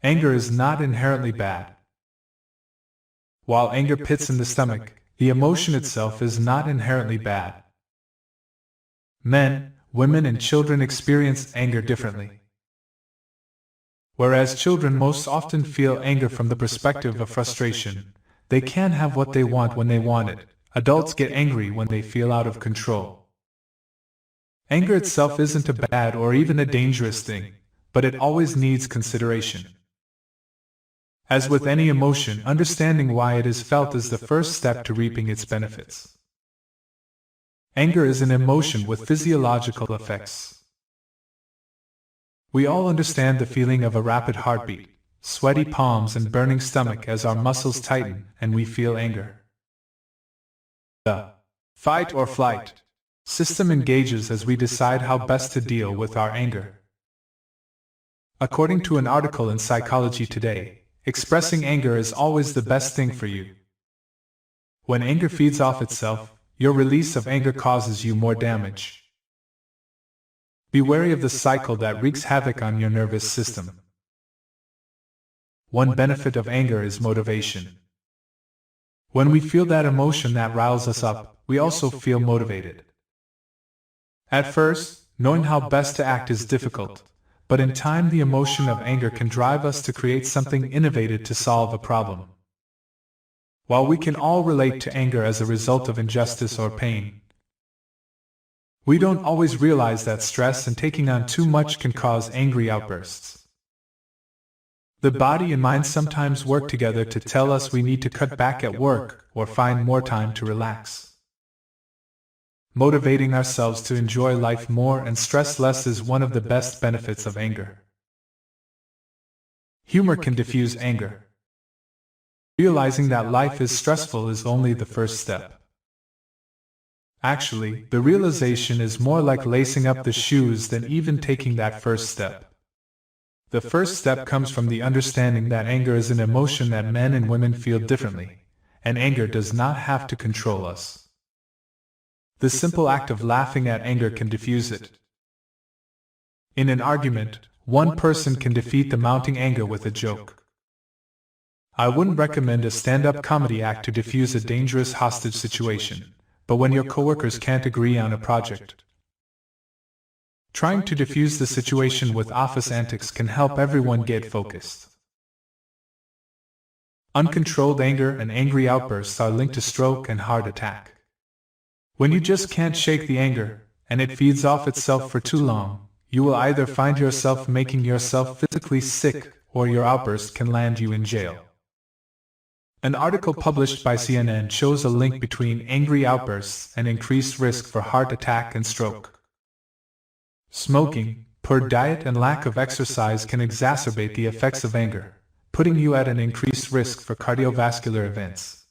Anger is not inherently bad. While anger pits in the stomach, the emotion itself is not inherently bad. Men, women, and children experience anger differently. Whereas children most often feel anger from the perspective of frustration, they can't have what they want when they want it. Adults get angry when they feel out of control. Anger itself isn't a bad or even a dangerous thing, but it always needs consideration. As with any emotion, understanding why it is felt is the first step to reaping its benefits. Anger is an emotion with physiological effects. We all understand the feeling of a rapid heartbeat, sweaty palms, and burning stomach as our muscles tighten and we feel anger. The fight or flight system engages as we decide how best to deal with our anger. According to an article in Psychology Today, expressing anger is always the best thing for you. When anger feeds off itself, your release of anger causes you more damage. Be wary of the cycle that wreaks havoc on your nervous system. One benefit of anger is motivation. When we feel that emotion that riles us up, we also feel motivated. At first, knowing how best to act is difficult, but in time the emotion of anger can drive us to create something innovative to solve a problem. While we can all relate to anger as a result of injustice or pain, we don't always realize that stress and taking on too much can cause angry outbursts. The body and mind sometimes work together to tell us we need to cut back at work or find more time to relax. Motivating ourselves to enjoy life more and stress less is one of the best benefits of anger. Humor can diffuse anger. Realizing that life is stressful is only the first step. Actually, the realization is more like lacing up the shoes than even taking that first step. The first step comes from the understanding that anger is an emotion that men and women feel differently, and anger does not have to control us. The simple act of laughing at anger can diffuse it. In an argument, one person can defeat the mounting anger with a joke. I wouldn't recommend a stand-up comedy act to diffuse a dangerous hostage situation, but when your coworkers can't agree on a project, trying to diffuse the situation with office antics can help everyone get focused. Uncontrolled anger and angry outbursts are linked to stroke and heart attack. When you just can't shake the anger, and it feeds off itself for too long, you will either find yourself making yourself physically sick, or your outburst can land you in jail. An article published by CNN shows a link between angry outbursts and increased risk for heart attack and stroke. Smoking, poor diet, and lack of exercise can exacerbate the effects of anger, putting you at an increased risk for cardiovascular events.